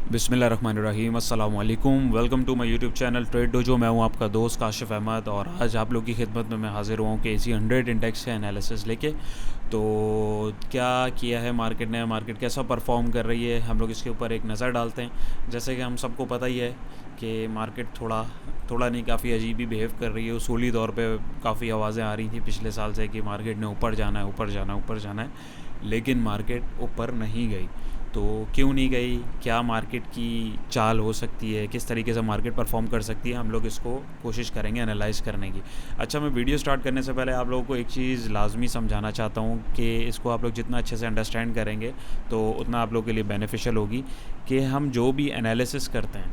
बिस्मिल्लाहिर्रहमानिर्रहीम अस्सलाम वालेकुम। Welcome to my YouTube channel Trade Dojo. मैं हूं आपका दोस्त काशिफ अहमद और आज आप लोग की खिदमत में मैं हाज़िर हुआ हूं कि एसी 100 इंडेक्स का एनालिसिस लेके। तो क्या किया है मार्केट ने, मार्केट कैसा परफॉर्म कर रही है, हम लोग इसके ऊपर एक नज़र डालते हैं। जैसे कि हम सबको पता ही है कि मार्केट थोड़ा थोड़ा नहीं काफ़ी अजीब ही बिहेव कर रही है। उसूली तौर पे काफ़ी आवाज़ें आ रही थी पिछले साल से कि मार्केट ने ऊपर जाना है, ऊपर जाना है, ऊपर जाना है, लेकिन मार्केट ऊपर नहीं गई। तो क्यों नहीं गई, क्या मार्केट की चाल हो सकती है, किस तरीके से मार्केट परफॉर्म कर सकती है, हम लोग इसको कोशिश करेंगे एनालाइज़ करने की। अच्छा, मैं वीडियो स्टार्ट करने से पहले आप लोगों को एक चीज़ लाजमी समझाना चाहता हूँ कि इसको आप लोग जितना अच्छे से अंडरस्टैंड करेंगे तो उतना आप लोगों के लिए बेनिफिशियल होगी कि हम जो भी एनालिसिस करते हैं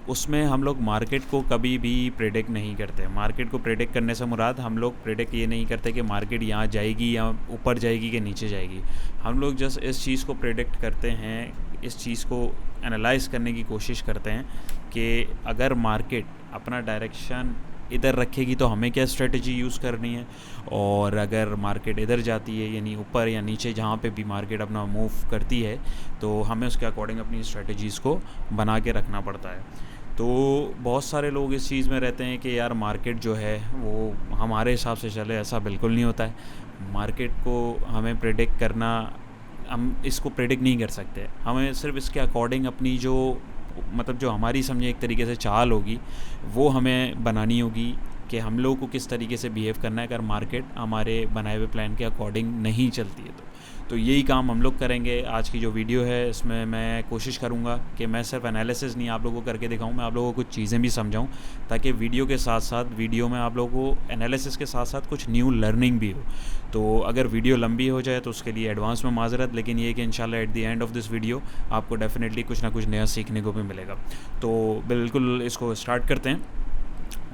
उसमें हम लोग मार्केट को कभी भी प्रेडिक्ट नहीं करते। मार्केट को प्रेडिक्ट करने से मुराद हम लोग प्रेडिक्ट ये नहीं करते कि मार्केट यहाँ जाएगी या ऊपर जाएगी कि नीचे जाएगी। हम लोग जस्ट इस चीज़ को प्रेडिक्ट करते हैं, इस चीज़ को एनालाइज़ करने की कोशिश करते हैं कि अगर मार्केट अपना डायरेक्शन इधर रखेगी तो हमें क्या स्ट्रेटजी यूज़ करनी है, और अगर मार्केट इधर जाती है यानी ऊपर या नीचे जहाँ पे भी मार्केट अपना मूव करती है तो हमें उसके अकॉर्डिंग अपनी स्ट्रेटजीज़ को बना के रखना पड़ता है। तो बहुत सारे लोग इस चीज़ में रहते हैं कि यार मार्केट जो है वो हमारे हिसाब से चले, ऐसा बिल्कुल नहीं होता है। मार्केट को हमें प्रेडिक्ट करना, हम इसको प्रेडिक्ट नहीं कर सकते। हमें सिर्फ इसके अकॉर्डिंग अपनी जो मतलब जो हमारी समझे एक तरीके से चाल होगी वो हमें बनानी होगी कि हम लोग को किस तरीके से बिहेव करना है अगर मार्केट हमारे बनाए हुए प्लान के अकॉर्डिंग नहीं चलती है तो यही काम हम लोग करेंगे। आज की जो वीडियो है इसमें मैं कोशिश करूंगा कि मैं सिर्फ एनालिसिस नहीं आप लोगों को करके दिखाऊं, मैं आप लोगों को कुछ चीज़ें भी समझाऊं ताकि वीडियो के साथ साथ वीडियो में आप लोगों को एनालिसिस के साथ साथ कुछ न्यू लर्निंग भी हो। तो अगर वीडियो लंबी हो जाए तो उसके लिए एडवांस में माजरत, लेकिन ये कि इंशाल्लाह at the end of this video आपको डेफिनेटली कुछ ना कुछ नया सीखने को भी मिलेगा। तो बिल्कुल इसको स्टार्ट करते हैं।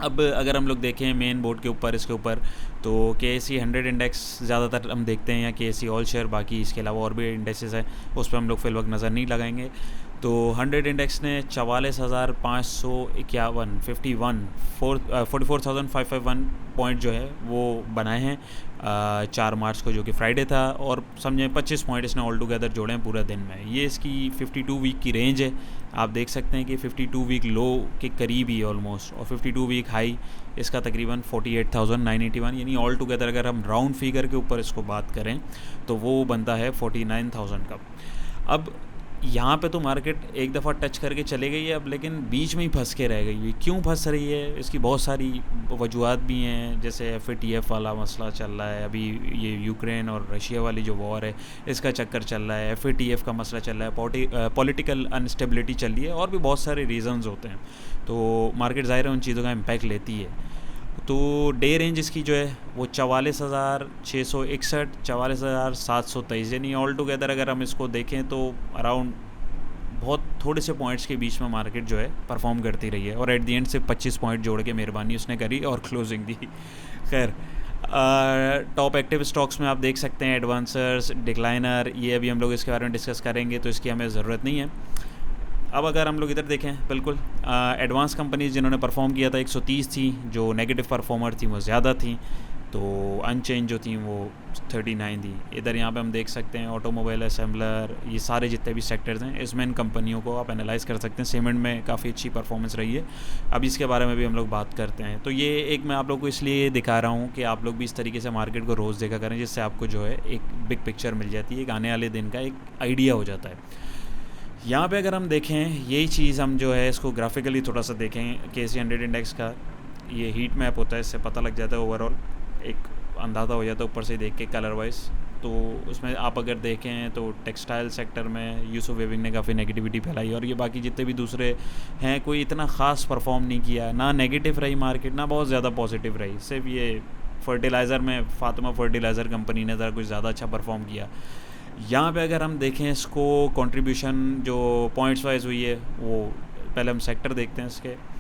अब अगर हम लोग देखें मेन बोर्ड के ऊपर, इसके ऊपर तो KSE 100 इंडेक्स ज़्यादातर हम देखते हैं या KSE ऑल शेयर, बाकी इसके अलावा और भी इंडेक्सेस हैं उस पर हम लोग फिलवक्त नज़र नहीं लगाएंगे। तो 100 इंडेक्स ने 44,551 44,551 पॉइंट जो है वो बनाए हैं 4 मार्च को, जो कि फ्राइडे था, और समझें 25 पॉइंट इसने ऑल टुगेदर जोड़े हैं पूरे दिन में। ये इसकी 52 वीक की रेंज है। आप देख सकते हैं कि 52 वीक लो के करीब ही ऑलमोस्ट, और 52 वीक हाई इसका तकरीबन 48,981, यानी ऑल टुगेदर अगर हम राउंड फिगर के ऊपर इसको बात करें तो वो बनता है 49,000 का। अब यहाँ पे तो मार्केट एक दफ़ा टच करके चले गई है अब, लेकिन बीच में ही फंस के रह गई है। क्यों फंस रही है, इसकी बहुत सारी वजूहत भी हैं। जैसे FATF वाला मसला चल रहा है अभी, ये यूक्रेन और रशिया वाली जो वॉर है इसका चक्कर चल रहा है, FATF का मसला चल रहा है, पॉलिटिकल अनस्टेबिलिटी चल रही है, और भी बहुत सारे रीज़न्स होते हैं। तो मार्केट ज़ाहिर है उन चीज़ों का इम्पैक्ट लेती है। तो डे रेंज इसकी जो है वो 44,661, 44,723, यानी ऑल टुगेदर अगर हम इसको देखें तो अराउंड बहुत थोड़े से पॉइंट्स के बीच में मार्केट जो है परफॉर्म करती रही है, और एट दी एंड से 25 पॉइंट जोड़ के मेहरबानी उसने करी और क्लोजिंग दी। खैर, टॉप एक्टिव स्टॉक्स में आप देख सकते हैं एडवांसर्स, डिक्लाइनर, ये अभी हम लोग इसके बारे में डिस्कस करेंगे तो इसकी हमें ज़रूरत नहीं है। अब अगर हम लोग इधर देखें, बिल्कुल एडवांस कंपनीज जिन्होंने परफॉर्म किया था 130 थी, जो नेगेटिव परफॉर्मर थी वो ज़्यादा थी, तो अनचेंज जो थी वो 39 थी। इधर यहाँ पे हम देख सकते हैं ऑटोमोबाइल, असेंबलर, ये सारे जितने भी सेक्टर्स हैं इसमें इन कंपनियों को आप एनालाइज़ कर सकते हैं। सीमेंट में काफ़ी अच्छी परफॉर्मेंस रही है, अब इसके बारे में भी हम लोग बात करते हैं। तो ये एक मैं आप लोग को इसलिए दिखा रहा हूँ कि आप लोग भी इस तरीके से मार्केट को रोज़ देखा करें, जिससे आपको जो है एक बिग पिक्चर मिल जाती है, एक आने वाले दिन का एक आइडिया हो जाता है। यहाँ पे अगर हम देखें यही चीज़, हम जो है इसको ग्राफिकली थोड़ा सा देखें, KSE 100 इंडेक्स का ये हीट मैप होता है, इससे पता लग जाता है ओवरऑल, एक अंदाज़ा हो जाता है ऊपर से देख के कलर वाइज। तो उसमें आप अगर देखें तो टेक्सटाइल सेक्टर में यूसुफ वेविंग ने काफ़ी नेगेटिविटी फैलाई, और ये बाकी जितने भी दूसरे हैं कोई इतना ख़ास परफॉर्म नहीं किया, ना नेगेटिव रही मार्केट ना बहुत ज़्यादा पॉजिटिव रही। सिर्फ ये फर्टिलाइज़र में फातिमा फर्टिलाइज़र कंपनी ने ज़रा कुछ ज़्यादा अच्छा परफॉर्म किया। यहाँ पे अगर हम देखें इसको कंट्रीब्यूशन जो पॉइंट्स वाइज हुई है, वो पहले हम सेक्टर देखते हैं इसके।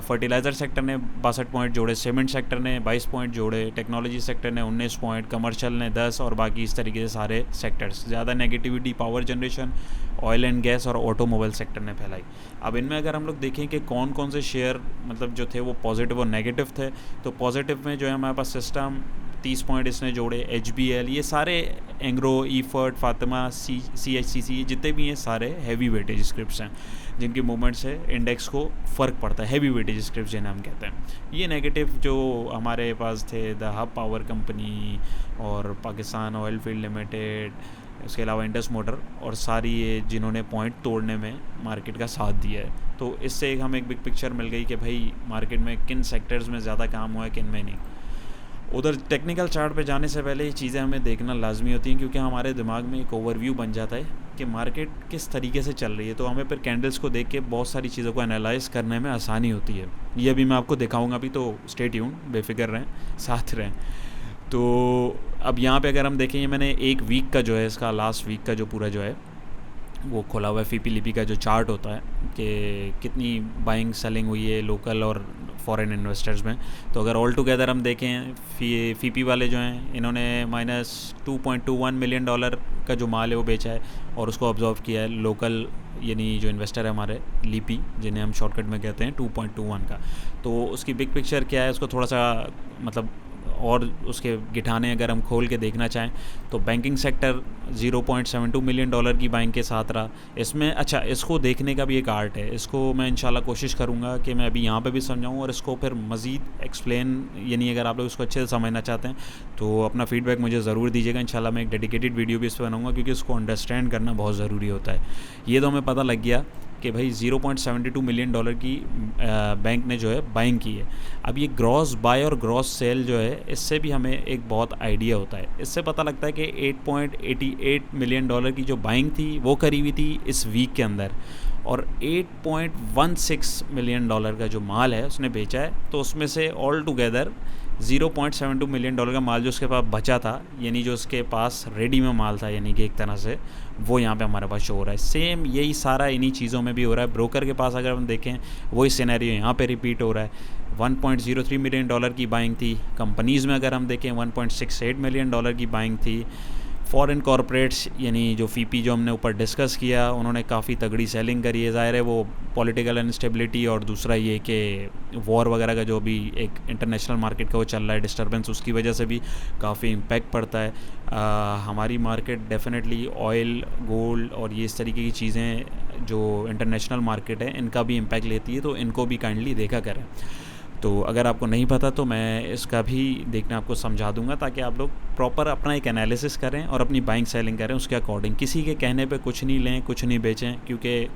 फर्टिलाइज़र सेक्टर ने 62 पॉइंट जोड़े, सीमेंट सेक्टर ने 22 पॉइंट जोड़े, टेक्नोलॉजी सेक्टर ने 19 पॉइंट, कमर्शियल ने 10, और बाकी इस तरीके से सारे सेक्टर्स। ज़्यादा negativity power generation, oil and gas और ऑटोमोबाइल सेक्टर ने फैलाई। अब इनमें अगर हम लोग देखें कि कौन कौन से शेयर मतलब जो थे वो पॉजिटिव और नेगेटिव थे, तो पॉजिटिव में जो है हमारे पास सिस्टम, 30 पॉइंट इसने जोड़े। HBL, ये सारे एंग्रो, ईफर्ट, फातिमा, CHCC, जितने भी हैं सारे हैवी वेटेज स्क्रिप्ट्स हैं जिनकी मूवमेंट से इंडेक्स को फ़र्क पड़ता है। हैवी वेटेज स्क्रिप्ट जिन्हें हम कहते हैं। ये नेगेटिव जो हमारे पास थे, द हब पावर कंपनी और पाकिस्तान ऑयल फील्ड लिमिटेड, उसके अलावा इंडस मोटर, और सारी ये जिन्होंने पॉइंट तोड़ने में मार्केट का साथ दिया है। तो इससे हमें एक बिग पिक्चर मिल गई कि भाई मार्केट में किन सेक्टर्स में ज़्यादा काम हुआ है, किन में नहीं। उधर टेक्निकल चार्ट पे जाने से पहले ये चीज़ें हमें देखना लाजमी होती हैं, क्योंकि हमारे दिमाग में एक ओवरव्यू बन जाता है कि मार्केट किस तरीके से चल रही है। तो हमें फिर कैंडल्स को देख के बहुत सारी चीज़ों को एनालाइज करने में आसानी होती है। ये अभी मैं आपको दिखाऊंगा अभी, तो स्टे ट्यून, बेफिक्र रहें, साथ रहें। तो अब यहाँ पे अगर हम देखें, ये मैंने एक वीक का जो है, इसका लास्ट वीक का जो पूरा जो है वो खोला हुआ है। फीपी लिपी का जो चार्ट होता है कि कितनी बाइंग सेलिंग हुई है लोकल और फॉरेन इन्वेस्टर्स में। तो अगर ऑल टुगेदर हम देखें, फीपी वाले जो हैं इन्होंने -$2.21 मिलियन का जो माल है वो बेचा है और उसको ऑब्जॉर्व किया है लोकल, यानी जो इन्वेस्टर है हमारे लिपी, जिन्हें हम शॉर्टकट में कहते हैं, 2.21 का। तो उसकी बिग पिक्चर क्या है, उसको थोड़ा सा मतलब और उसके गिठाने अगर हम खोल के देखना चाहें तो बैंकिंग सेक्टर $0.72 मिलियन की बाइंग के साथ रहा इसमें। अच्छा, इसको देखने का भी एक आर्ट है, इसको मैं इंशाल्लाह कोशिश करूँगा कि मैं अभी यहाँ पे भी समझाऊँ और इसको फिर मज़ीद एक्सप्लेन, यानी अगर आप लोग इसको अच्छे से समझना चाहते हैं तो अपना फीडबैक मुझे ज़रूर दीजिएगा। इंशाल्लाह मैं एक डेडिकेटेड वीडियो भी इस पर बनाऊँगा, क्योंकि इसको अंडरस्टैंड करना बहुत ज़रूरी होता है। ये तो हमें पता लग गया कि भाई $0.72 मिलियन की बैंक ने जो है बाइंग की है। अब ये ग्रॉस बाय और ग्रॉस सेल जो है, इससे भी हमें एक बहुत आइडिया होता है। इससे पता लगता है कि $8.88 मिलियन की जो बाइंग थी वो करी हुई थी इस वीक के अंदर, और $8.16 मिलियन का जो माल है उसने बेचा है। तो उसमें से ऑल टुगेदर $0.72 मिलियन का माल जो उसके पास बचा था, यानी जो उसके पास रेडी में माल था, यानी कि एक तरह से वो यहाँ पे हमारे पास शो हो रहा है। सेम यही सारा इन्हीं चीज़ों में भी हो रहा है। ब्रोकर के पास अगर हम देखें वही सिनेरियो यहाँ पे रिपीट हो रहा है। $1.03 मिलियन की बाइंग थी। कंपनीज़ में अगर हम देखें $1.68 मिलियन की बाइंग थी। फॉरेन कॉरपोरेट्स, यानी जो फीपी जो हमने ऊपर डिस्कस किया, उन्होंने काफ़ी तगड़ी सेलिंग करी है। ज़ाहिर है वो पॉलिटिकल इनस्टेबिलिटी और दूसरा ये कि वॉर वगैरह का जो भी एक इंटरनेशनल मार्केट का वो चल रहा है डिस्टर्बेंस, उसकी वजह से भी काफ़ी इम्पैक्ट पड़ता है। हमारी मार्केट डेफिनेटली ऑयल, गोल्ड और ये इस तरीके की चीज़ें जो इंटरनेशनल मार्केट है इनका भी इम्पैक्ट लेती है, तो इनको भी काइंडली देखा करें। तो अगर आपको नहीं पता तो मैं इसका भी देखना आपको समझा दूंगा, ताकि आप लोग प्रॉपर अपना एक एनालिसिस करें और अपनी बाइंग सेलिंग करें उसके अकॉर्डिंग। किसी के कहने पे कुछ नहीं लें, कुछ नहीं बेचें, क्योंकि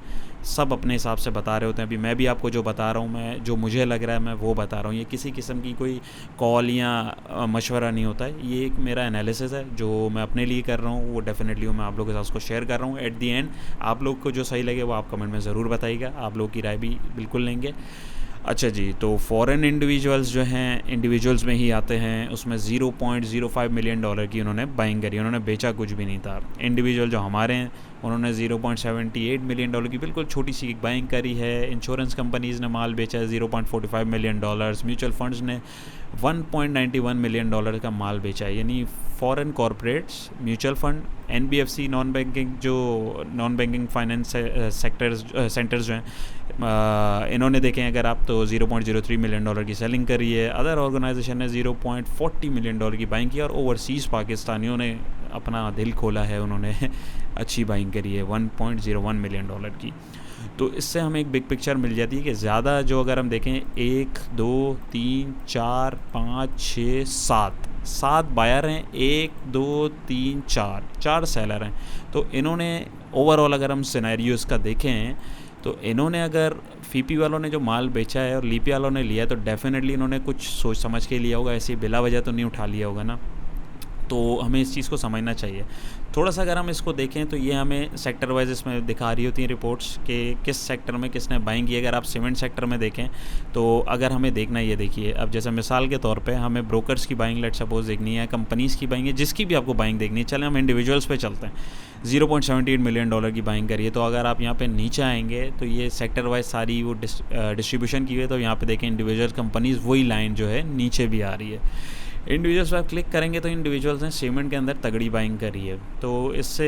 सब अपने हिसाब से बता रहे होते हैं। अभी मैं भी आपको जो बता रहा हूँ, मैं जो मुझे लग रहा है मैं वो बता रहा हूँ। ये किसी किस्म की कोई कॉल या मशवरा नहीं होता है, ये एक मेरा एनालिसिस है जो मैं अपने लिए कर रहा हूँ। वो डेफिनेटली मैं आप लोगों के साथ उसको शेयर कर रहा हूँ। एट दी एंड आप लोग को जो सही लगे वो आप कमेंट में ज़रूर बताइएगा, आप लोग की राय भी बिल्कुल लेंगे। अच्छा जी, तो फॉरेन इंडिविजुअल्स जो हैं, इंडिविजुअल्स में ही आते हैं, उसमें $0.05 मिलियन की उन्होंने बाइंग करी, उन्होंने बेचा कुछ भी नहीं था। इंडिविजुअल जो हमारे हैं उन्होंने $0.78 मिलियन की बिल्कुल छोटी सी बाइंग करी है। इंश्योरेंस कंपनीज़ ने माल बेचा है $0.45 मिलियन। म्यूचुअल फंड्स ने $1.91 मिलियन का माल बेचा है। यानी foreign corporates, mutual fund, NBFC, non banking finance centres जो हैं, इन्होंने देखें अगर आप तो $0.03 मिलियन की सेलिंग करी है। अदर ऑर्गेनाइजेशन ने $0.40 मिलियन की बाइंग की, और ओवरसीज़ पाकिस्तानियों ने अपना दिल खोला है, उन्होंने अच्छी बाइंग करी है $1.01 मिलियन की। तो इससे हमें एक बिग पिक्चर मिल जाती है कि ज़्यादा जो अगर हम देखें 1 2 3 4 5 6 7 बायर हैं, 1 2 3 4 सेलर हैं। तो इन्होंने ओवरऑल अगर हम सिनेरियोज़ का देखें तो इन्होंने अगर फीपी वालों ने जो माल बेचा है और लीपी वालों ने लिया है, तो डेफिनेटली इन्होंने कुछ सोच समझ के लिया होगा, ऐसे बिला वजह तो नहीं उठा लिया होगा ना। तो हमें इस चीज़ को समझना चाहिए थोड़ा सा। अगर हम इसको देखें तो ये हमें सेक्टर वाइज इसमें दिखा रही होती हैं रिपोर्ट्स कि किस सेक्टर में किसने बाइंग की। अगर आप सीमेंट सेक्टर में देखें तो अगर हमें देखना, ये देखिए, अब जैसे मिसाल के तौर पे हमें ब्रोकर्स की बाइंग लेट सपोज देखनी है, कंपनीज़ की बाइंग है, जिसकी भी आपको बाइंग देखनी है। चलें हम इंडिविजुअल्स पे चलते हैं। $0.78 मिलियन की बाइंग करिए। तो अगर आप यहाँ पे नीचे आएंगे तो ये सेक्टर वाइज सारी वो डिस्ट्रीब्यूशन की हुई है। तो यहाँ पे देखें इंडिविजुअल कंपनीज़, वही लाइन जो है नीचे भी आ रही है। इंडिविजुअल्स पर क्लिक करेंगे तो इंडिविजुअल्स ने सीमेंट के अंदर तगड़ी बाइंग करी है। तो इससे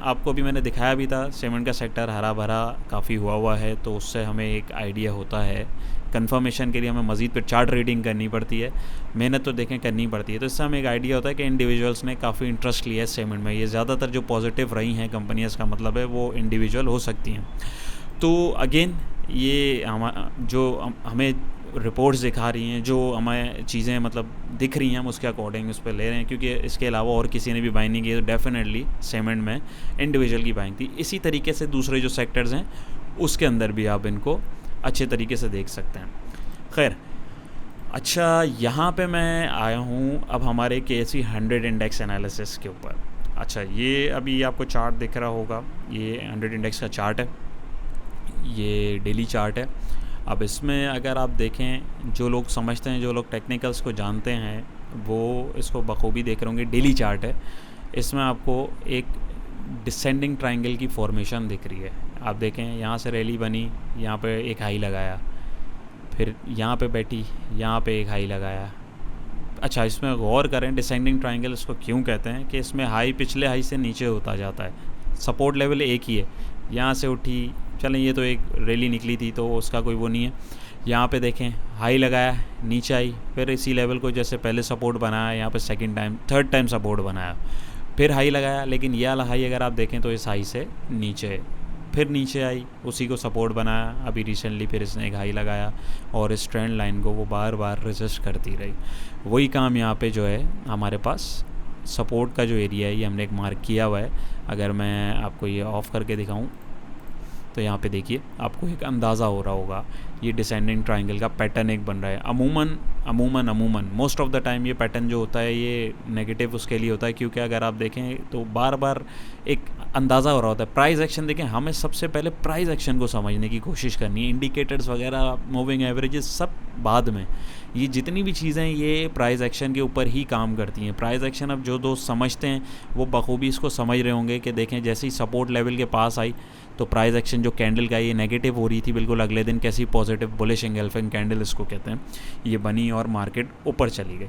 आपको अभी मैंने दिखाया भी था, सीमेंट का सेक्टर हरा भरा काफ़ी हुआ है, तो उससे हमें एक आइडिया होता है। कंफर्मेशन के लिए हमें मज़ीद फिर चार्ट रीडिंग करनी पड़ती है, मेहनत तो देखें करनी पड़ती है, तो इससे हमें एक आइडिया होता है कि इंडिविजुअल्स ने काफ़ी इंटरेस्ट लिया है सीमेंट में। ये ज़्यादातर जो पॉजिटिव रही हैं कंपनियाँ, इसका मतलब है वो इंडिविजुअल हो सकती हैं। तो अगेन ये हमें रिपोर्ट्स दिखा रही हैं, जो हमें चीज़ें मतलब दिख रही हैं, हम उसके अकॉर्डिंग उस पर ले रहे हैं, क्योंकि इसके अलावा और किसी ने भी बाइंग नहीं की तो डेफिनेटली सीमेंट में इंडिविजुअल की बाइंग थी। इसी तरीके से दूसरे जो सेक्टर्स हैं उसके अंदर भी आप इनको अच्छे तरीके से देख सकते हैं। खैर, अच्छा, यहाँ पे मैं आया हूँ अब हमारे KSE 100 इंडेक्स एनालिसिस के ऊपर। अच्छा, ये अभी आपको चार्ट दिख रहा होगा, ये 100 इंडेक्स का चार्ट है, ये डेली चार्ट है। अब इसमें अगर आप देखें, जो लोग समझते हैं, जो लोग टेक्निकल्स को जानते हैं, वो इसको बखूबी देख रहे होंगे। डेली चार्ट है, इसमें आपको एक डिसेंडिंग ट्रायंगल की फॉर्मेशन दिख रही है। आप देखें, यहाँ से रैली बनी, यहाँ पे एक हाई लगाया, फिर यहाँ पे बैठी, यहाँ पे एक हाई लगाया। अच्छा, इसमें गौर करें, डिसेंडिंग ट्रायंगल इसको क्यों कहते हैं कि इसमें हाई पिछले हाई से नीचे होता जाता है, सपोर्ट लेवल एक ही है। यहाँ से उठी, चलें, ये तो एक रैली निकली थी तो उसका कोई वो नहीं है। यहाँ पे देखें, हाई लगाया, नीचे आई, फिर इसी लेवल को जैसे पहले सपोर्ट बनाया, यहाँ पे second time, third time support बनाया, फिर हाई लगाया, लेकिन यह वाला हाई अगर आप देखें तो इस हाई से नीचे, फिर नीचे आई, उसी को सपोर्ट बनाया। अभी रिसेंटली फिर इसने एक हाई लगाया और इस ट्रेंड लाइन को वो बार बार रेजिस्ट करती रही। वही काम यहाँ पे जो है हमारे पास सपोर्ट का जो एरिया है, ये हमने एक मार्क किया हुआ है। अगर मैं आपको ये ऑफ़ करके दिखाऊं तो यहाँ पे देखिए, आपको एक अंदाज़ा हो रहा होगा, ये डिसेंडिंग ट्रायंगल का पैटर्न एक बन रहा है। अमूमन मोस्ट ऑफ द टाइम ये पैटर्न जो होता है ये नेगेटिव उसके लिए होता है, क्योंकि अगर आप देखें तो बार बार एक अंदाज़ा हो रहा होता है। प्राइस एक्शन देखें, हमें सबसे पहले प्राइस एक्शन को समझने की कोशिश करनी है। इंडिकेटर्स वगैरह, मूविंग एवरेजेस सब बाद में, ये जितनी भी चीज़ें ये प्राइस एक्शन के ऊपर ही काम करती हैं। प्राइस एक्शन अब जो दोस्त समझते हैं वो बखूबी इसको समझ रहे होंगे कि देखें, जैसे ही सपोर्ट लेवल के पास आई तो प्राइस एक्शन जो कैंडल का ये नेगेटिव हो रही थी, बिल्कुल अगले दिन कैसी पॉजिटिव बुलिश एंगल्फिंग कैंडल इसको कहते हैं, ये बनी और मार्केट ऊपर चली गई।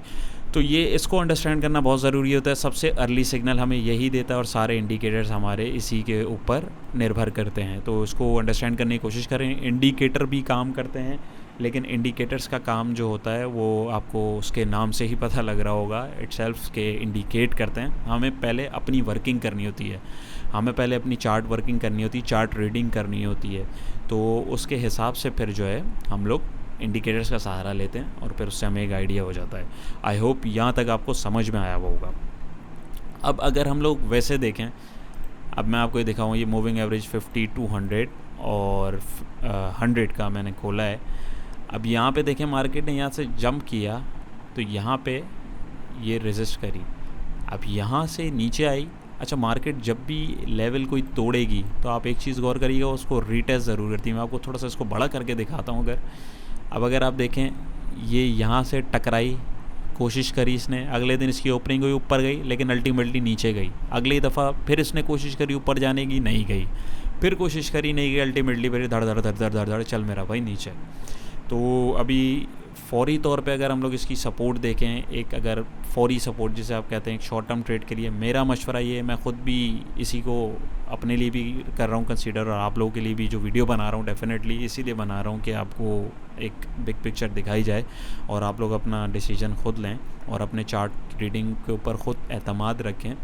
तो ये इसको अंडरस्टैंड करना बहुत ज़रूरी होता है। सबसे अर्ली सिग्नल हमें यही देता है और सारे इंडिकेटर्स हमारे इसी के ऊपर निर्भर करते हैं। तो इसको अंडरस्टैंड करने की कोशिश करें। इंडिकेटर भी काम करते हैं, लेकिन इंडिकेटर्स का काम जो होता है वो आपको उसके नाम से ही पता लग रहा होगा, इटसेल्फ के इंडिकेट करते हैं। हमें पहले अपनी वर्किंग करनी होती है, हमें पहले अपनी चार्ट वर्किंग करनी होती है, चार्ट रीडिंग करनी होती है। तो उसके हिसाब से फिर जो है हम लोग इंडिकेटर्स का सहारा लेते हैं और फिर उससे हमें एक आइडिया हो जाता है। आई होप यहाँ तक आपको समझ में आया होगा। अब अगर हम लोग वैसे देखें, अब मैं आपको ये दिखाऊँ, ये मूविंग एवरेज 50, 200 और 100 का मैंने खोला है। अब यहाँ पे देखें, मार्केट ने यहाँ से जंप किया तो यहाँ पे ये रेजिस्ट करी, अब यहाँ से नीचे आई। अच्छा, मार्केट जब भी लेवल कोई तोड़ेगी तो आप एक चीज़ गौर करिएगा, उसको रीटेस्ट ज़रूर करती है। मैं आपको थोड़ा सा इसको बड़ा करके दिखाता हूँ। अगर आप देखें, ये यहाँ से टकराई, कोशिश करी इसने, अगले दिन इसकी ओपनिंग हुई, ऊपर गई, लेकिन अल्टीमेटली नीचे गई। अगली दफ़ा फिर इसने कोशिश करी ऊपर जाने की, नहीं गई, फिर कोशिश करी, नहीं गई, अल्टीमेटली फिर धड़ धड़ धड़ धड़ धड़ धड़ चल मेरा भाई नीचे। तो अभी फौरी तौर पे अगर हम लोग इसकी सपोर्ट देखें, एक अगर फौरी सपोर्ट जिसे आप कहते हैं, एक शॉर्ट टर्म ट्रेड के लिए मेरा मशवरा ये है, मैं ख़ुद भी इसी को अपने लिए भी कर रहा हूँ कंसीडर, और आप लोगों के लिए भी जो वीडियो बना रहा हूँ डेफिनेटली इसीलिए बना रहा हूँ कि आपको एक बिग पिक्चर दिखाई जाए और आप लोग अपना डिसीजन ख़ुद लें और अपने चार्ट रीडिंग के ऊपर ख़ुद एतमाद रखें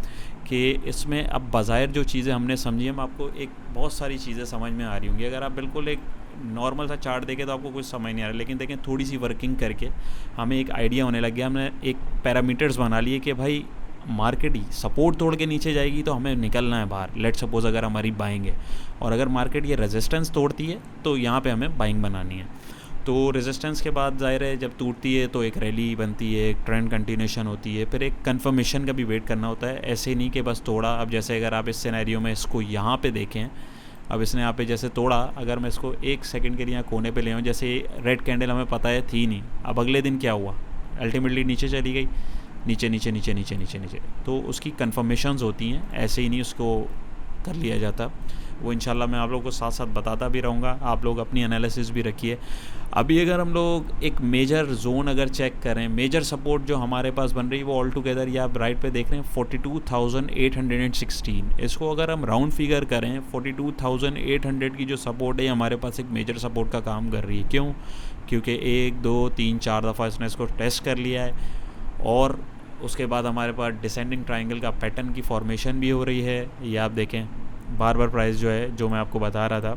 कि इसमें अब बज़ाहिर जो चीज़ें हमने समझी, हम आपको एक बहुत सारी चीज़ें समझ में आ रही होंगी। अगर आप बिल्कुल एक नॉर्मल सा चार्ट देखें तो आपको कुछ समझ नहीं आ रहा, लेकिन देखें थोड़ी सी वर्किंग करके हमें एक आइडिया होने लग गया। हमने एक पैरामीटर्स बना लिए कि भाई मार्केट ही सपोर्ट तोड़ के नीचे जाएगी तो हमें निकलना है बाहर। लेट सपोज अगर हमारी बाइंग है और अगर मार्केट ये रेजिस्टेंस तोड़ती है तो यहाँ पे हमें बाइंग बनानी है। तो रेजिस्टेंस के बाद ज़ाहिर है जब टूटती है तो एक रैली बनती है, एक ट्रेंड कंटिन्यूशन होती है, फिर एक कंफर्मेशन का भी वेट करना होता है। ऐसे नहीं कि बस तोड़ा। अब जैसे अगर आप इस सिनेरियो में इसको यहाँ पे देखें, अब इसने यहाँ पे जैसे तोड़ा, अगर मैं इसको एक सेकंड के लिए यहाँ कोने पे ले आऊँ, जैसे रेड कैंडल हमें पता है थी नहीं, अब अगले दिन क्या हुआ, अल्टीमेटली नीचे चली गई, नीचे नीचे नीचे नीचे नीचे नीचे। तो उसकी कन्फर्मेशंस होती हैं, ऐसे ही नहीं उसको कर लिया जाता। वो इंशाल्लाह मैं आप लोगों को साथ साथ बताता भी रहूँगा, आप लोग अपनी एनालिसिस भी रखिए। अभी अगर हम लोग एक मेजर जोन अगर चेक करें, मेजर सपोर्ट जो हमारे पास बन रही है वो ऑल टुगेदर ये आप राइट पे देख रहे हैं 42,816। इसको अगर हम राउंड फिगर करें 42,800 की जो सपोर्ट है हमारे पास एक मेजर सपोर्ट का काम कर रही है। क्यों? क्योंकि 1 2 3 4 दफ़ा इसने इसको टेस्ट कर लिया है और उसके बाद हमारे पास डिसेंडिंग ट्राइंगल का पैटर्न की फॉर्मेशन भी हो रही है। ये आप देखें बार बार प्राइस जो है जो मैं आपको बता रहा था,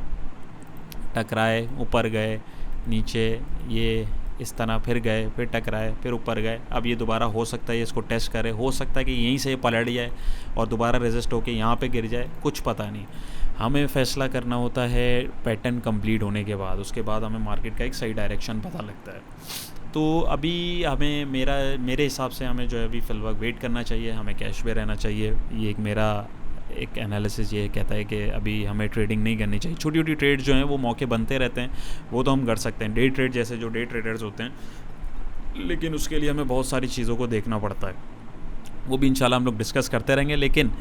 टकराए, ऊपर गए, नीचे ये इस तरह फिर गए, फिर टकराए, फिर ऊपर गए। अब ये दोबारा हो सकता है ये इसको टेस्ट करे, हो सकता है कि यहीं से पलट जाए और दोबारा रेजिस्ट होके यहाँ पे गिर जाए, कुछ पता नहीं। हमें फ़ैसला करना होता है पैटर्न कंप्लीट होने के बाद, उसके बाद हमें मार्केट का एक सही डायरेक्शन पता लगता है। तो अभी हमें मेरे हिसाब से हमें जो है अभी फ़िलहाल वेट करना चाहिए, हमें कैश में रहना चाहिए। ये एक मेरा एक एनालिसिस ये कहता है कि अभी हमें ट्रेडिंग नहीं करनी चाहिए। छोटी छोटी ट्रेड जो हैं वो मौके बनते रहते हैं, वो तो हम कर सकते हैं, डे ट्रेड जैसे जो डे ट्रेडर्स होते हैं, लेकिन उसके लिए हमें बहुत सारी चीज़ों को देखना पड़ता है, वो भी इंशाल्लाह हम लोग डिस्कस करते रहेंगे। लेकिन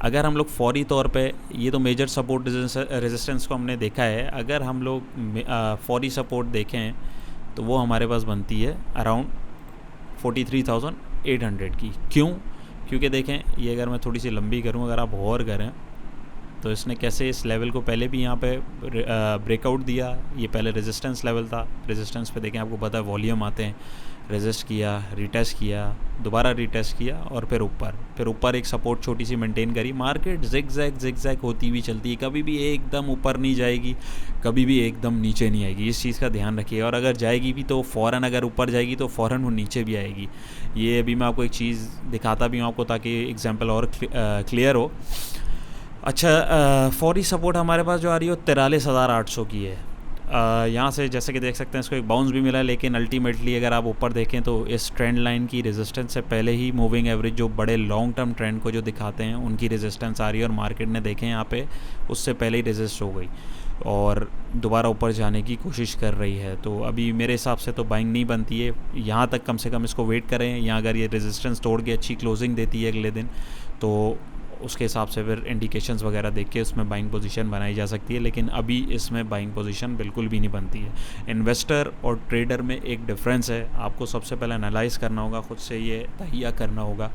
अगर हम लोग फौरी तौर पे ये तो मेजर सपोर्ट रेजिस्टेंस को हमने देखा है, अगर हम लोग फौरी सपोर्ट देखें तो वो हमारे पास बनती है अराउंड 43,800 की। क्यों? क्योंकि देखें ये अगर मैं थोड़ी सी लंबी करूं, अगर आप गौर करें तो इसने कैसे इस लेवल को पहले भी यहाँ पे ब्रेकआउट दिया। ये पहले रेजिस्टेंस लेवल था, रेजिस्टेंस पे देखें आपको पता है वॉल्यूम आते हैं, रेजिस्ट किया, रीटेस्ट किया, दोबारा रीटेस्ट किया और फिर ऊपर एक सपोर्ट छोटी सी मेंटेन करी। मार्केट जिगजैग होती हुई चलती है, कभी भी एकदम ऊपर नहीं जाएगी, कभी भी एकदम नीचे नहीं आएगी, इस चीज़ का ध्यान रखिए। और अगर जाएगी भी तो फ़ौरन, अगर ऊपर जाएगी तो फ़ौरन वो नीचे भी आएगी। ये अभी मैं आपको एक चीज़ दिखाता भी हूँ आपको, ताकि एग्जाम्पल और क्लियर हो। अच्छा, फौरी सपोर्ट हमारे पास जो आ रही है वो 43,800 की है। यहाँ से जैसे कि देख सकते हैं इसको एक बाउंस भी मिला है, लेकिन अल्टीमेटली अगर आप ऊपर देखें तो इस ट्रेंड लाइन की रेजिस्टेंस से पहले ही मूविंग एवरेज जो बड़े लॉन्ग टर्म ट्रेंड को जो दिखाते हैं उनकी रेजिस्टेंस आ रही है, और मार्केट ने देखें यहाँ पे उससे पहले ही रेजिस्ट हो गई और दोबारा ऊपर जाने की कोशिश कर रही है। तो अभी मेरे हिसाब से तो बाइंग नहीं बनती है, यहाँ तक कम से कम इसको वेट करें। यहाँ अगर ये रेजिस्टेंस तोड़ के अच्छी क्लोजिंग देती है अगले दिन तो उसके हिसाब से फिर इंडिकेशंस वगैरह देख के उसमें बाइंग पोजीशन बनाई जा सकती है, लेकिन अभी इसमें बाइंग पोजीशन बिल्कुल भी नहीं बनती है। इन्वेस्टर और ट्रेडर में एक डिफरेंस है, आपको सबसे पहले एनालाइज़ करना होगा, ख़ुद से ये तहिया करना होगा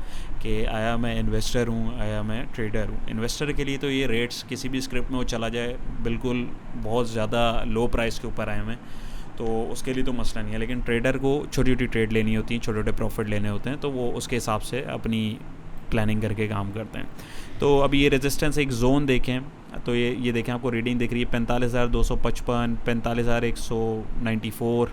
कि आया मैं इन्वेस्टर हूँ, आया मैं ट्रेडर हूँ। इन्वेस्टर के लिए तो ये रेट्स किसी भी स्क्रिप्ट में वो चला जाए, बिल्कुल बहुत ज़्यादा लो प्राइस के ऊपर आए मैं, तो उसके लिए तो मसला नहीं है। लेकिन ट्रेडर को छोटी छोटी ट्रेड लेनी होती हैं, छोटे छोटे प्रॉफिट लेने होते हैं, तो वो उसके हिसाब से अपनी प्लानिंग करके काम करते हैं। तो अभी ये रेजिस्टेंस एक जोन देखें तो ये देखें आपको रीडिंग दिख रही है 45,255, 45,194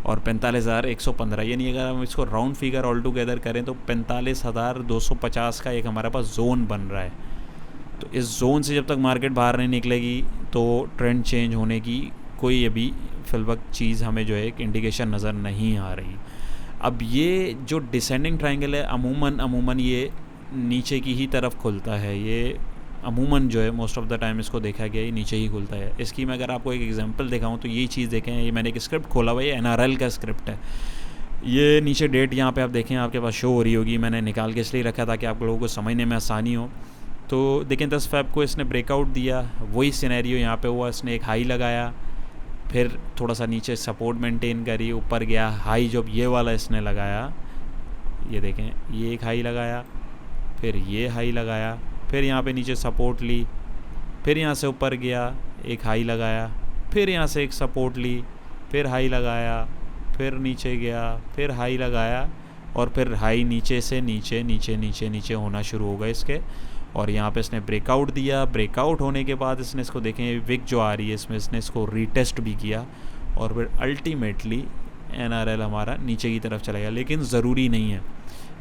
और 45,115। यानी अगर हम इसको राउंड फिगर ऑल टुगेदर करें तो 45,250 का एक हमारे पास जोन बन रहा है। तो इस जोन से जब तक मार्केट बाहर नहीं निकलेगी तो ट्रेंड चेंज होने की कोई अभी फिलवक्त चीज़ हमें जो है एक इंडिकेशन नज़र नहीं आ रही। अब ये जो डिसेंडिंग ट्रायंगल है अमूमन ये नीचे की ही तरफ खुलता है, ये अमूमन जो है मोस्ट ऑफ द टाइम इसको देखा गया ये नीचे ही खुलता है। इसकी मैं अगर आपको एक एग्जांपल दिखाऊं तो ये चीज़ देखें, ये मैंने एक स्क्रिप्ट खोला हुआ है, ये NRL का स्क्रिप्ट है। ये नीचे डेट यहाँ पे आप देखें आपके पास शो हो रही होगी, मैंने निकाल के इसलिए रखा ताकि आप लोगों को समझने में आसानी हो। तो देखें 10 फ़रवरी को इसने ब्रेकआउट दिया, वही सिनेरियो यहाँ पे हुआ, इसने एक हाई लगाया, फिर थोड़ा सा नीचे सपोर्ट मेंटेन करी, ऊपर गया, हाई जब ये वाला इसने लगाया, ये देखें ये एक हाई लगाया, फिर ये हाई लगाया, फिर यहाँ पे नीचे सपोर्ट ली, फिर यहाँ से ऊपर गया, एक हाई लगाया, फिर यहाँ से एक सपोर्ट ली, फिर हाई लगाया, फिर नीचे गया, फिर हाई लगाया, और फिर हाई नीचे से नीचे नीचे नीचे नीचे होना शुरू हो गए इसके। और यहाँ पे इसने ब्रेकआउट दिया, ब्रेकआउट होने के बाद इसने इसको देखें विक जो आ रही है इसमें इसने इसको रीटेस्ट भी किया, और फिर अल्टीमेटली NRL हमारा नीचे की तरफ चला गया। लेकिन ज़रूरी नहीं है,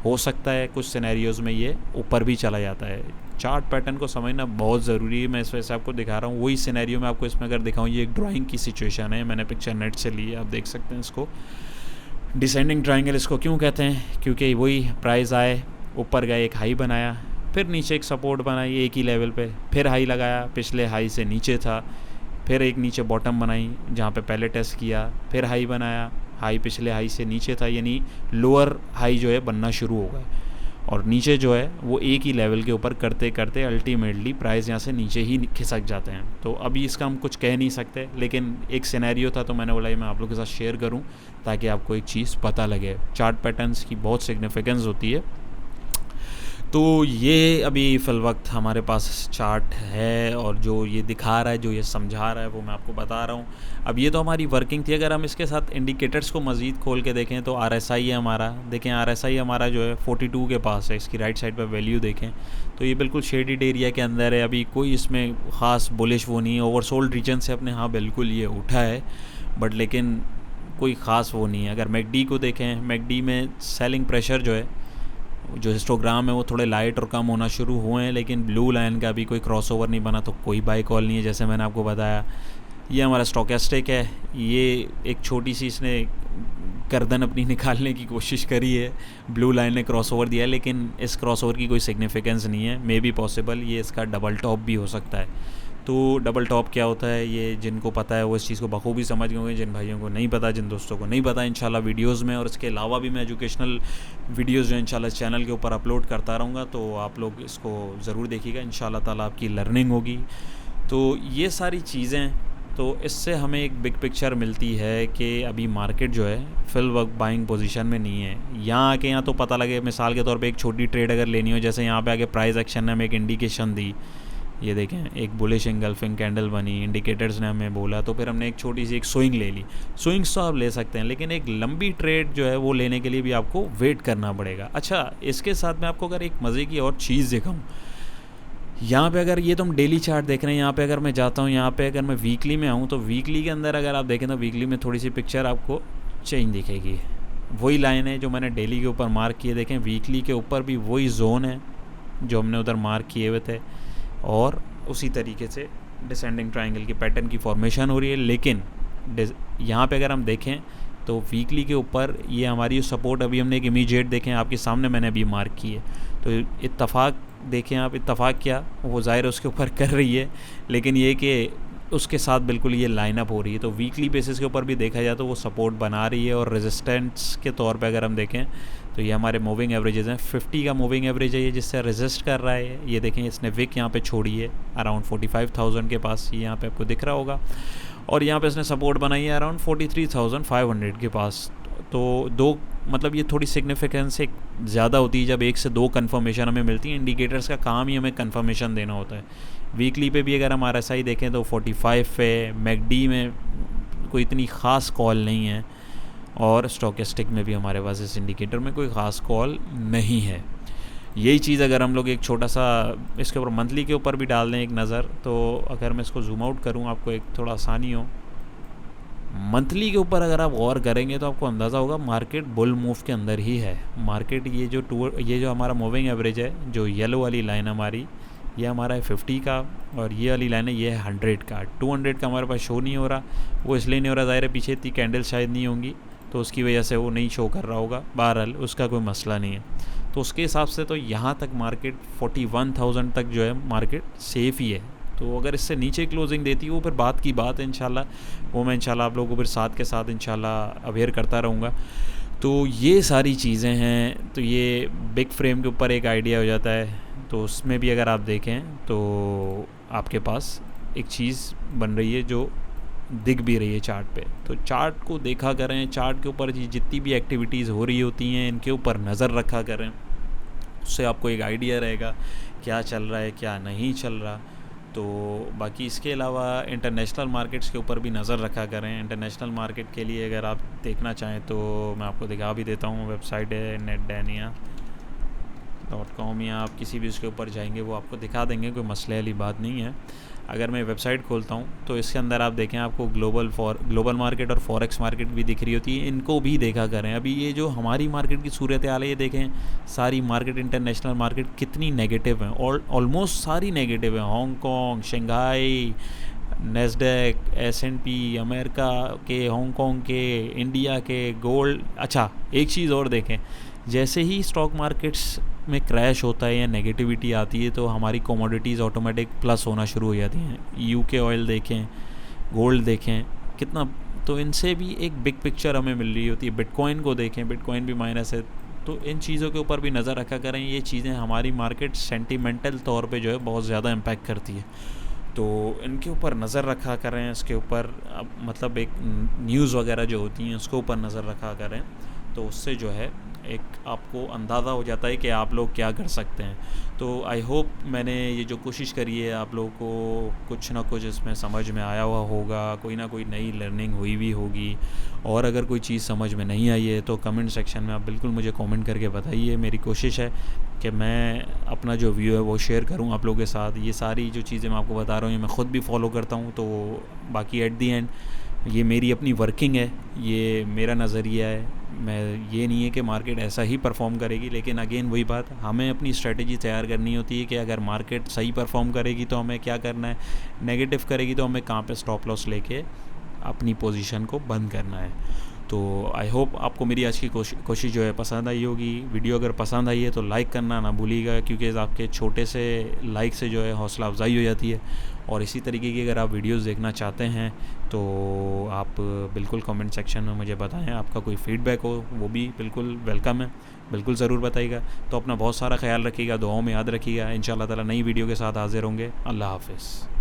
हो सकता है कुछ सिनेरियोज़ में ये ऊपर भी चला जाता है। चार्ट पैटर्न को समझना बहुत ज़रूरी है, मैं इस वजह से आपको दिखा रहा हूँ। वही सिनेरियो मैं आपको इसमें अगर दिखाऊँ, ये एक ड्राइंग की सिचुएशन है, मैंने पिक्चर नेट से ली है, आप देख सकते हैं इसको। डिसेंडिंग ट्रायंगल इसको क्यों कहते हैं, क्योंकि वही प्राइस आए, ऊपर गए, एक हाई बनाया, फिर नीचे एक सपोर्ट बनाई एक ही लेवल पे, फिर हाई लगाया, पिछले हाई से नीचे था, फिर एक नीचे बॉटम बनाई जहाँ पे पहले टेस्ट किया, फिर हाई बनाया, हाई पिछले हाई से नीचे था, यानी लोअर हाई जो है बनना शुरू हो गए। और नीचे जो है वो एक ही लेवल के ऊपर करते करते अल्टीमेटली प्राइस यहाँ से नीचे ही खिसक जाते हैं। तो अभी इसका हम कुछ कह नहीं सकते, लेकिन एक सिनेरियो था तो मैंने बोला ये मैं आप लोगों के साथ शेयर करूँ ताकि आपको एक चीज़ पता लगे। चार्ट पैटर्न्स की बहुत सिग्निफिकेंस होती है। तो ये अभी फ़िल वक्त हमारे पास चार्ट है और जो ये दिखा रहा है, जो ये समझा रहा है, वो मैं आपको बता रहा हूँ। अब ये तो हमारी वर्किंग थी। अगर हम इसके साथ इंडिकेटर्स को मज़ीद खोल के देखें तो RSI है हमारा। देखें RSI हमारा जो है 42 के पास है। इसकी राइट साइड पर वैल्यू देखें तो ये बिल्कुल शेडेड एरिया के अंदर है। अभी कोई इसमें ख़ास बुलिश वो नहीं है। ओवरसोल्ड रीजन से अपने हाँ बिल्कुल ये उठा है, बट लेकिन कोई ख़ास वो नहीं है। अगर मैकडी को देखें, मैकडी में सेलिंग प्रेशर जो है, जो हिस्टोग्राम है वो थोड़े लाइट और कम होना शुरू हुए हैं, लेकिन ब्लू लाइन का भी कोई क्रॉसओवर नहीं बना, तो कोई बाई कॉल नहीं है जैसे मैंने आपको बताया। ये हमारा स्टोकेस्टिक है। ये एक छोटी सी इसने गर्दन अपनी निकालने की कोशिश करी है, ब्लू लाइन ने क्रॉसओवर दिया है, लेकिन इस क्रॉसओवर की कोई सिग्निफिकेंस नहीं है। मे बी पॉसिबल ये इसका डबल टॉप भी हो सकता है। तो डबल टॉप क्या होता है ये जिनको पता है वो इस चीज़ को बखूबी समझ गए होंगे। जिन भाइयों को नहीं पता, जिन दोस्तों को नहीं पता, इंशाल्लाह वीडियोस में और इसके अलावा भी मैं एजुकेशनल वीडियोस जो इंशाल्लाह इस चैनल के ऊपर अपलोड करता रहूँगा, तो आप लोग इसको ज़रूर देखिएगा। इंशाल्लाह ताला आपकी लर्निंग होगी। तो ये सारी चीज़ें, तो इससे हमें एक बिग पिक्चर मिलती है कि अभी मार्केट जो है फिल वक्त बाइंग पोजीशन में नहीं है। यहाँ आके यहाँ तो पता लगे, मिसाल के तौर पे एक छोटी ट्रेड अगर लेनी हो, जैसे यहाँ पे आके प्राइस एक्शन ने हमें एक इंडिकेशन दी, ये देखें एक बुलिश इंगल्फिंग कैंडल बनी, इंडिकेटर्स ने हमें बोला, तो फिर हमने एक छोटी सी एक स्विंग ले ली। स्विंग्स तो आप ले सकते हैं, लेकिन एक लंबी ट्रेड जो है वो लेने के लिए भी आपको वेट करना पड़ेगा। अच्छा, इसके साथ मैं आपको अगर एक मज़े की और चीज़ दिखाऊँ, यहाँ पे अगर ये तो हम डेली चार्ट देख रहे हैं, यहाँ पे अगर मैं जाता हूँ, यहाँ पे अगर मैं वीकली में आऊँ तो वीकली के अंदर अगर आप देखें तो वीकली में थोड़ी सी पिक्चर आपको चेंज दिखेगी। वही लाइन है जो मैंने डेली के ऊपर मार्क किए, देखें वीकली के ऊपर भी वही जोन है जो हमने उधर मार्क किए हुए थे, और उसी तरीके से डिसेंडिंग ट्रायंगल की पैटर्न की फॉर्मेशन हो रही है। लेकिन यहाँ पे अगर हम देखें तो वीकली के ऊपर ये हमारी सपोर्ट अभी हमने एक इमीडिएट देखें आपके सामने मैंने अभी मार्क की है, तो इत्तफाक देखें आप, इत्तफाक क्या वो ज़ाहिर है उसके ऊपर कर रही है, लेकिन ये कि उसके साथ बिल्कुल ये लाइन अप हो रही है। तो वीकली बेसिस के ऊपर भी देखा जाए तो वो सपोर्ट बना रही है, और रेजिस्टेंस के तौर पे अगर हम देखें तो ये हमारे मूविंग एवरेजेस हैं। 50 का मूविंग एवरेज है ये, जिससे रेजिस्ट कर रहा है। ये देखें इसने विक यहाँ पे छोड़ी है अराउंड 45,000 के पास, ये यहाँ पे आपको दिख रहा होगा, और यहाँ पे इसने सपोर्ट बनाई है अराउंड 43,500 के पास। तो दो मतलब ये थोड़ी सिग्निफिकेंस एक ज़्यादा होती है जब एक से दो कन्फर्मेशन हमें मिलती है। इंडिकेटर्स का काम ही हमें कन्फर्मेशन देना होता है। वीकली पे भी अगर हम RSI देखें तो 45 पे, मैकडी में कोई इतनी ख़ास कॉल नहीं है, और स्टोकेस्टिक में भी हमारे पास इस इंडिकेटर में कोई ख़ास कॉल नहीं है। यही चीज़ अगर हम लोग एक छोटा सा इसके ऊपर मंथली के ऊपर भी डाल दें एक नज़र, तो अगर मैं इसको जूम आउट करूँ आपको एक थोड़ा आसानी हो, मंथली के ऊपर अगर आप गौर करेंगे तो आपको अंदाज़ा होगा मार्केट बुल मूव के अंदर ही है। मार्केट ये जो हमारा मूविंग एवरेज है, जो येलो वाली लाइन हमारी, ये हमारा है 50 का, और ये वाली लाइन है ये है 100 का। 200 का हमारे पास शो नहीं हो रहा, वो इसलिए नहीं हो रहा, ज़ाहिर है पीछे इतनी कैंडल शायद नहीं होंगी तो उसकी वजह से वो नहीं शो कर रहा होगा। बहरहाल उसका कोई मसला नहीं है। तो उसके हिसाब से तो यहाँ तक मार्केट 41,000 तक जो है मार्केट सेफ़ ही है। तो अगर इससे नीचे क्लोजिंग देती है वो फिर बात की बात है इंशाल्लाह, वो मैं इंशाल्लाह आप लोगों को फिर साथ के साथ इंशाल्लाह अवेयर करता रहूँगा। तो ये सारी चीज़ें हैं, तो ये बिग फ्रेम के ऊपर एक आइडिया हो जाता है। तो उसमें भी अगर आप देखें तो आपके पास एक चीज़ बन रही है जो दिख भी रही है चार्ट पे। तो चार्ट को देखा करें, चार्ट के ऊपर जितनी भी एक्टिविटीज़ हो रही होती हैं इनके ऊपर नज़र रखा करें, उससे आपको एक आइडिया रहेगा क्या चल रहा है क्या नहीं चल रहा। तो बाकी इसके अलावा इंटरनेशनल मार्केट्स के ऊपर भी नज़र रखा करें। इंटरनेशनल मार्केट के लिए अगर आप देखना चाहें तो मैं आपको दिखा भी देता हूँ, वेबसाइट है netdania.com, या आप किसी भी उसके ऊपर जाएंगे वो आपको दिखा देंगे, कोई मसले वाली बात नहीं है। अगर मैं वेबसाइट खोलता हूँ तो इसके अंदर आप देखें आपको ग्लोबल मार्केट और फॉरेक्स मार्केट भी दिख रही होती है, इनको भी देखा करें। अभी ये जो हमारी मार्केट की सूरत हाल है, ये देखें सारी मार्केट इंटरनेशनल मार्केट कितनी नेगेटिव हैं, और ऑलमोस्ट सारी नेगेटिव हैं। Hong Kong, Shanghai, Nasdaq, S&P, America के, हांगकॉन्ग के, इंडिया के, गोल्ड। अच्छा, एक चीज़ और देखें, जैसे ही स्टॉक मार्केट्स में क्रैश होता है या नेगेटिविटी आती है तो हमारी कमोडिटीज़ ऑटोमेटिक प्लस होना शुरू हो जाती हैं। UK ऑयल देखें, गोल्ड देखें कितना, तो इनसे भी एक बिग पिक्चर हमें मिल रही होती है। बिटकॉइन को देखें, बिटकॉइन भी माइनस है, तो इन चीज़ों के ऊपर भी नज़र रखा करें। ये चीज़ें हमारी मार्केट सेंटिमेंटल तौर पे जो है बहुत ज़्यादा इम्पैक्ट करती है, तो इनके ऊपर नज़र रखा करें। इसके ऊपर अब मतलब एक न्यूज़ वगैरह जो होती हैं उसके ऊपर नज़र रखा करें, तो उससे जो है एक आपको अंदाज़ा हो जाता है कि आप लोग क्या कर सकते हैं। तो आई होप मैंने ये जो कोशिश करी है आप लोगों को कुछ ना कुछ इसमें समझ में आया हुआ होगा, कोई ना कोई नई लर्निंग हुई भी होगी। और अगर कोई चीज़ समझ में नहीं आई है तो कमेंट सेक्शन में आप बिल्कुल मुझे कमेंट करके बताइए। मेरी कोशिश है कि मैं अपना जो व्यू है वो शेयर करूं आप लोगों के साथ। ये सारी जो चीज़ें मैं आपको बता रहा हूँ ये मैं ख़ुद भी फॉलो करता हूँ, तो बाकी एट दी एंड ये मेरी अपनी वर्किंग है, ये मेरा नज़रिया है। मैं ये नहीं है कि मार्केट ऐसा ही परफॉर्म करेगी, लेकिन अगेन वही बात, हमें अपनी स्ट्रेटजी तैयार करनी होती है कि अगर मार्केट सही परफॉर्म करेगी तो हमें क्या करना है, नेगेटिव करेगी तो हमें कहाँ पे स्टॉप लॉस लेके अपनी पोजीशन को बंद करना है। तो आई होप आपको मेरी आज की कोशिश जो है पसंद आई होगी। वीडियो अगर पसंद आई है तो लाइक करना ना भूलिएगा, क्योंकि आपके छोटे से लाइक से जो है हौसला अफजाई हो जाती है। और इसी तरीके की अगर आप वीडियोस देखना चाहते हैं तो आप बिल्कुल कमेंट सेक्शन में मुझे बताएं। आपका कोई फीडबैक हो वो भी बिल्कुल वेलकम है, बिल्कुल ज़रूर बताइएगा। तो अपना बहुत सारा ख्याल रखिएगा, दुआओं में याद रखिएगा। इंशाअल्लाह ताला नई वीडियो के साथ हाजिर होंगे। अल्लाह हाफ़िज़।